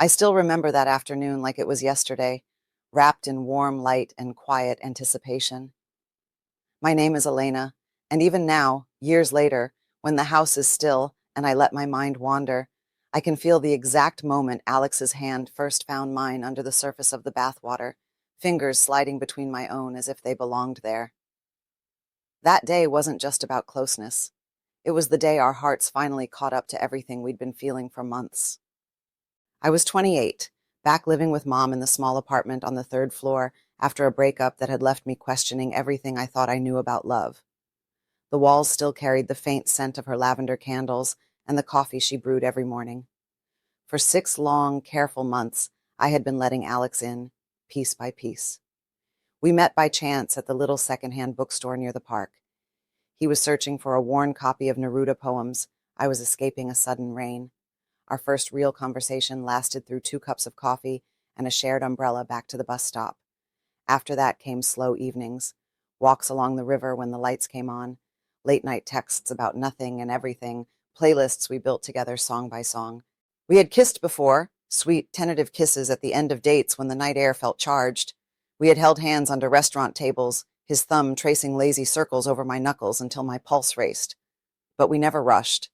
I still remember that afternoon like it was yesterday, wrapped in warm light and quiet anticipation. My name is Elena, and even now, years later, when the house is still and I let my mind wander, I can feel the exact moment Alex's hand first found mine under the surface of the bathwater, fingers sliding between my own as if they belonged there. That day wasn't just about closeness. It was the day our hearts finally caught up to everything we'd been feeling for months. I was 28, back living with Mom in the small apartment on the third floor after a breakup that had left me questioning everything I thought I knew about love. The walls still carried the faint scent of her lavender candles and the coffee she brewed every morning. For 6 long, careful months, I had been letting Alex in, piece by piece. We met by chance at the little secondhand bookstore near the park. He was searching for a worn copy of Neruda poems. I was escaping a sudden rain. Our first real conversation lasted through 2 cups of coffee and a shared umbrella back to the bus stop. After that came slow evenings, walks along the river when the lights came on, late-night texts about nothing and everything, playlists we built together song by song. We had kissed before, sweet, tentative kisses at the end of dates when the night air felt charged. We had held hands under restaurant tables, his thumb tracing lazy circles over my knuckles until my pulse raced. But we never rushed.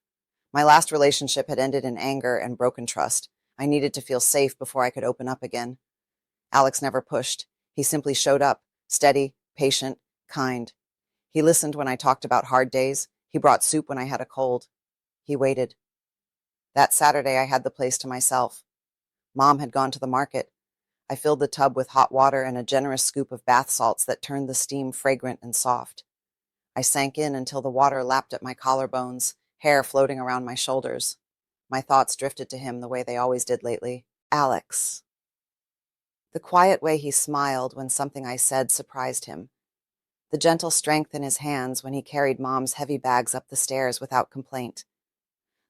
My last relationship had ended in anger and broken trust. I needed to feel safe before I could open up again. Alex never pushed. He simply showed up, steady, patient, kind. He listened when I talked about hard days. He brought soup when I had a cold. He waited. That Saturday, I had the place to myself. Mom had gone to the market. I filled the tub with hot water and a generous scoop of bath salts that turned the steam fragrant and soft. I sank in until the water lapped at my collarbones, hair floating around my shoulders. My thoughts drifted to him the way they always did lately. Alex. The quiet way he smiled when something I said surprised him. The gentle strength in his hands when he carried Mom's heavy bags up the stairs without complaint.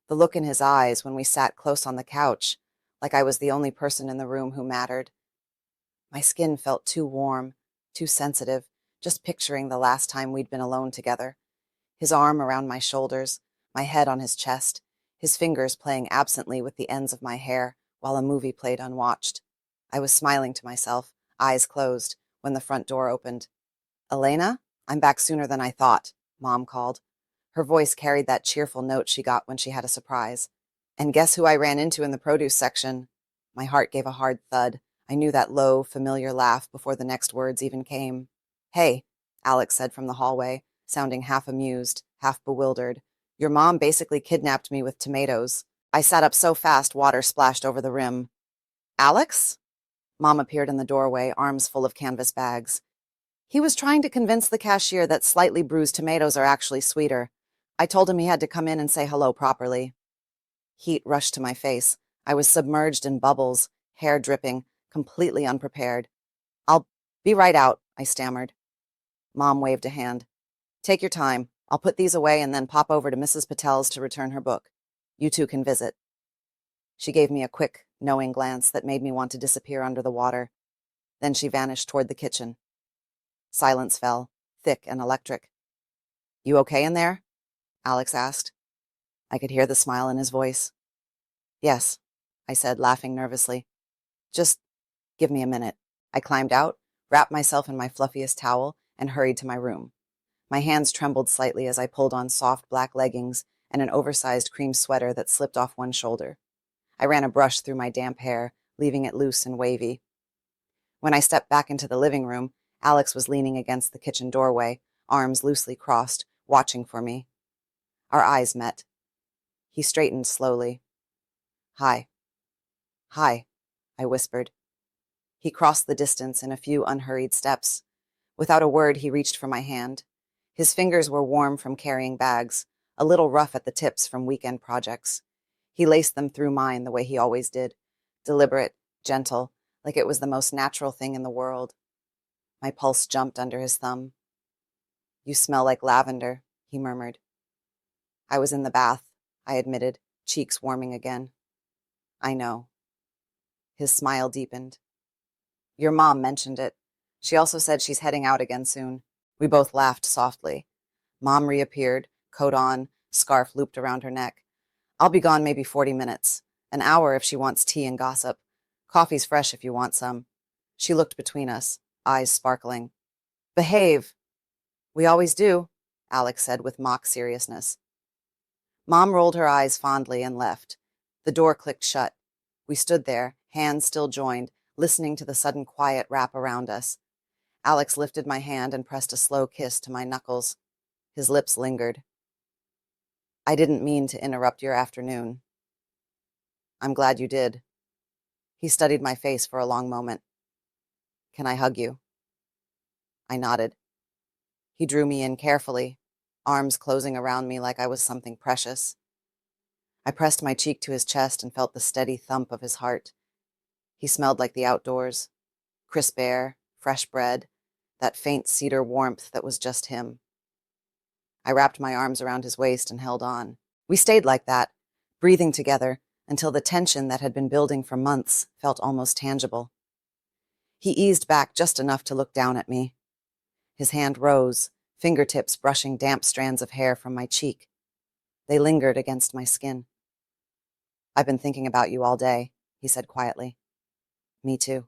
The look in his eyes when we sat close on the couch, like I was the only person in the room who mattered. My skin felt too warm, too sensitive, just picturing the last time we'd been alone together. His arm around my shoulders, my head on his chest, his fingers playing absently with the ends of my hair while a movie played unwatched. I was smiling to myself, eyes closed, when the front door opened. "Elena, I'm back sooner than I thought," Mom called. Her voice carried that cheerful note she got when she had a surprise. And guess who I ran into in the produce section? My heart gave a hard thud. I knew that low, familiar laugh before the next words even came. "Hey," Alex said from the hallway, sounding half amused, half bewildered. "Your mom basically kidnapped me with tomatoes. I sat up so fast water splashed over the rim." "Alex?" Mom appeared in the doorway, arms full of canvas bags. "He was trying to convince the cashier that slightly bruised tomatoes are actually sweeter. I told him he had to come in and say hello properly." Heat rushed to my face. I was submerged in bubbles, hair dripping, completely unprepared. "I'll be right out," I stammered. Mom waved a hand. "Take your time. I'll put these away and then pop over to Mrs. Patel's to return her book. You two can visit." She gave me a quick, knowing glance that made me want to disappear under the water. Then she vanished toward the kitchen. Silence fell, thick and electric. "You okay in there?" Alex asked. I could hear the smile in his voice. "Yes," I said, laughing nervously. "Just give me a minute." I climbed out, wrapped myself in my fluffiest towel, and hurried to my room. My hands trembled slightly as I pulled on soft black leggings and an oversized cream sweater that slipped off one shoulder. I ran a brush through my damp hair, leaving it loose and wavy. When I stepped back into the living room, Alex was leaning against the kitchen doorway, arms loosely crossed, watching for me. Our eyes met. He straightened slowly. "Hi." "Hi," I whispered. He crossed the distance in a few unhurried steps. Without a word, he reached for my hand. His fingers were warm from carrying bags, a little rough at the tips from weekend projects. He laced them through mine the way he always did, deliberate, gentle, like it was the most natural thing in the world. My pulse jumped under his thumb. "You smell like lavender," he murmured. I was in the bath, I admitted, cheeks warming again. "I know." His smile deepened. "Your mom mentioned it. She also said she's heading out again soon." We both laughed softly. Mom reappeared, coat on, scarf looped around her neck. "I'll be gone maybe 40 minutes. An hour if she wants tea and gossip. Coffee's fresh if you want some. She looked between us, eyes sparkling. Behave. We always do, Alex said with mock seriousness. Mom rolled her eyes fondly and left. The door clicked shut. We stood there, hands still joined, listening to the sudden quiet wrap around us. Alex lifted my hand and pressed a slow kiss to my knuckles. His lips lingered. I didn't mean to interrupt your afternoon. I'm glad you did. He studied my face for a long moment. Can I hug you? I nodded. He drew me in carefully, arms closing around me like I was something precious. I pressed my cheek to his chest and felt the steady thump of his heart. He smelled like the outdoors, crisp air, fresh bread, that faint cedar warmth that was just him. I wrapped my arms around his waist and held on. We stayed like that, breathing together, until the tension that had been building for months felt almost tangible. He eased back just enough to look down at me. His hand rose, fingertips brushing damp strands of hair from my cheek. They lingered against my skin. I've been thinking about you all day, he said quietly. Me too.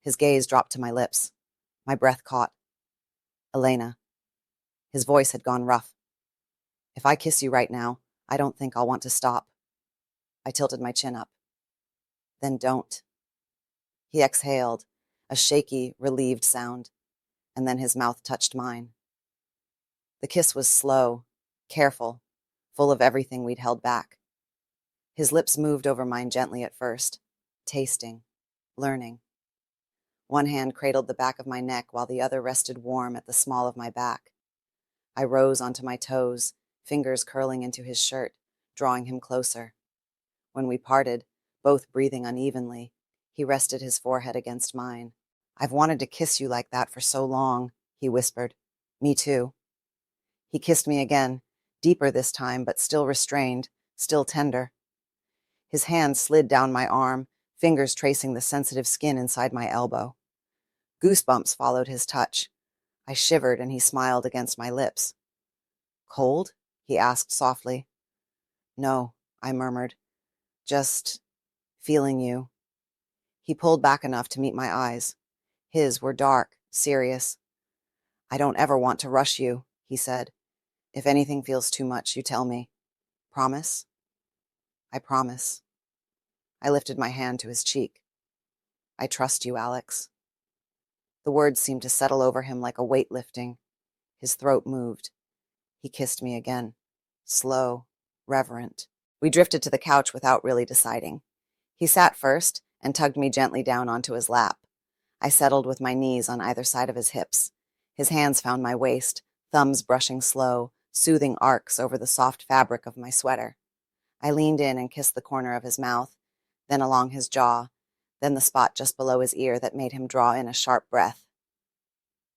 His gaze dropped to my lips. My breath caught. Elena. His voice had gone rough. If I kiss you right now, I don't think I'll want to stop. I tilted my chin up. Then don't. He exhaled, a shaky, relieved sound, and then his mouth touched mine. The kiss was slow, careful, full of everything we'd held back. His lips moved over mine gently at first, tasting, learning. One hand cradled the back of my neck while the other rested warm at the small of my back. I rose onto my toes, fingers curling into his shirt, drawing him closer. When we parted, both breathing unevenly, he rested his forehead against mine. I've wanted to kiss you like that for so long, he whispered. Me too. He kissed me again, deeper this time, but still restrained, still tender. His hand slid down my arm, fingers tracing the sensitive skin inside my elbow. Goosebumps followed his touch. I shivered and he smiled against my lips. Cold? He asked softly. No, I murmured. Just feeling you. He pulled back enough to meet my eyes. His were dark, serious. I don't ever want to rush you, he said. If anything feels too much, you tell me. Promise? I promise. I lifted my hand to his cheek. I trust you, Alex. The words seemed to settle over him like a weight lifting. His throat moved. He kissed me again. Slow, reverent. We drifted to the couch without really deciding. He sat first and tugged me gently down onto his lap. I settled with my knees on either side of his hips. His hands found my waist, thumbs brushing slow, soothing arcs over the soft fabric of my sweater. I leaned in and kissed the corner of his mouth, then along his jaw, then the spot just below his ear that made him draw in a sharp breath.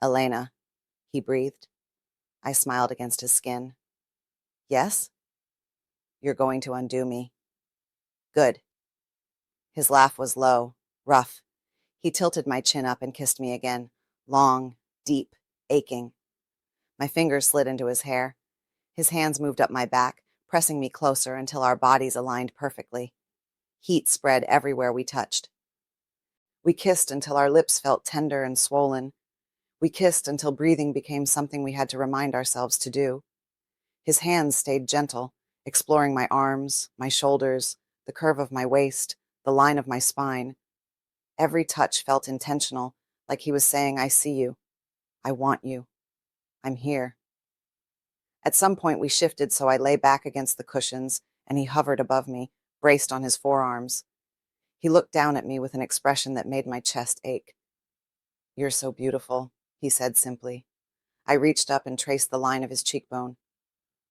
Elena, he breathed. I smiled against his skin. Yes? You're going to undo me. Good. His laugh was low, rough. He tilted my chin up and kissed me again, long, deep, aching. My fingers slid into his hair. His hands moved up my back, pressing me closer until our bodies aligned perfectly. Heat spread everywhere we touched. We kissed until our lips felt tender and swollen. We kissed until breathing became something we had to remind ourselves to do. His hands stayed gentle, exploring my arms, my shoulders, the curve of my waist, the line of my spine. Every touch felt intentional, like he was saying, I see you. I want you. I'm here. At some point we shifted so I lay back against the cushions, and he hovered above me, braced on his forearms. He looked down at me with an expression that made my chest ache. You're so beautiful, he said simply. I reached up and traced the line of his cheekbone.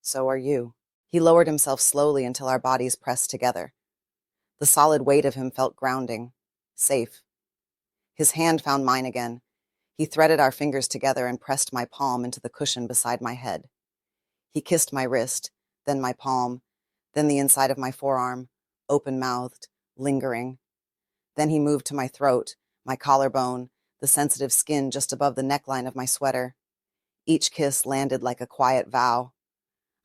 So are you. He lowered himself slowly until our bodies pressed together. The solid weight of him felt grounding, safe. His hand found mine again. He threaded our fingers together and pressed my palm into the cushion beside my head. He kissed my wrist, then my palm, then the inside of my forearm, open-mouthed, lingering. Then he moved to my throat, my collarbone, the sensitive skin just above the neckline of my sweater. Each kiss landed like a quiet vow.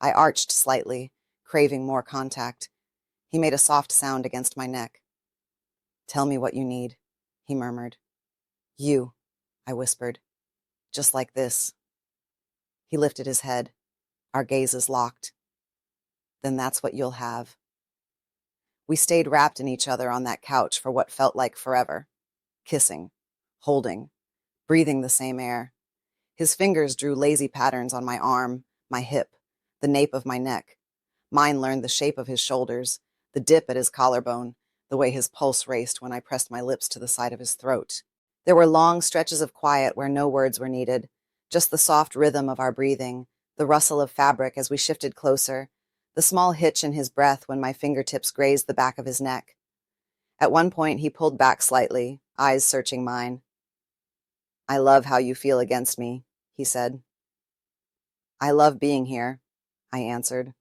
I arched slightly, craving more contact. He made a soft sound against my neck. Tell me what you need, he murmured. You, I whispered. Just like this. He lifted his head. Our gazes locked. Then that's what you'll have. We stayed wrapped in each other on that couch for what felt like forever. Kissing, holding, breathing the same air. His fingers drew lazy patterns on my arm, my hip, the nape of my neck. Mine learned the shape of his shoulders, the dip at his collarbone, the way his pulse raced when I pressed my lips to the side of his throat. There were long stretches of quiet where no words were needed, just the soft rhythm of our breathing, the rustle of fabric as we shifted closer, the small hitch in his breath when my fingertips grazed the back of his neck. At one point, he pulled back slightly, eyes searching mine. I love how you feel against me, he said. I love being here, I answered.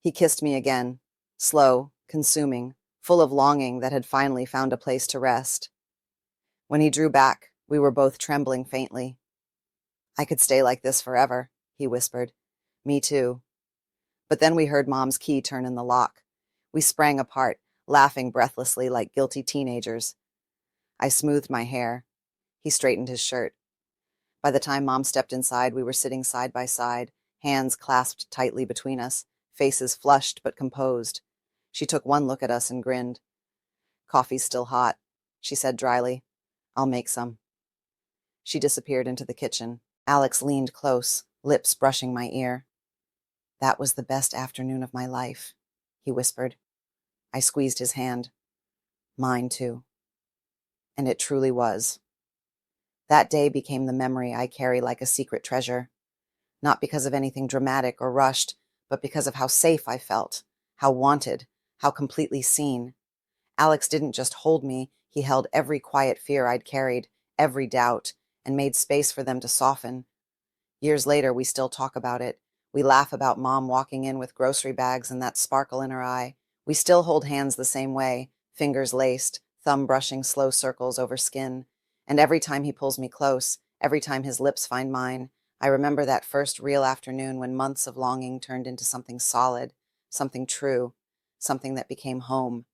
He kissed me again, slow, consuming, full of longing that had finally found a place to rest. When he drew back, we were both trembling faintly. I could stay like this forever, he whispered. Me too. But then we heard Mom's key turn in the lock. We sprang apart, laughing breathlessly like guilty teenagers. I smoothed my hair. He straightened his shirt. By the time Mom stepped inside, we were sitting side by side, hands clasped tightly between us, faces flushed but composed. She took one look at us and grinned. Coffee's still hot, she said dryly. I'll make some. She disappeared into the kitchen. Alex leaned close, lips brushing my ear. That was the best afternoon of my life, he whispered. I squeezed his hand. Mine too. And it truly was. That day became the memory I carry like a secret treasure. Not because of anything dramatic or rushed, but because of how safe I felt, how wanted, how completely seen. Alex didn't just hold me, he held every quiet fear I'd carried, every doubt, and made space for them to soften. Years later, we still talk about it. We laugh about Mom walking in with grocery bags and that sparkle in her eye. We still hold hands the same way, fingers laced, thumb brushing slow circles over skin. And every time he pulls me close, every time his lips find mine, I remember that first real afternoon when months of longing turned into something solid, something true, something that became home.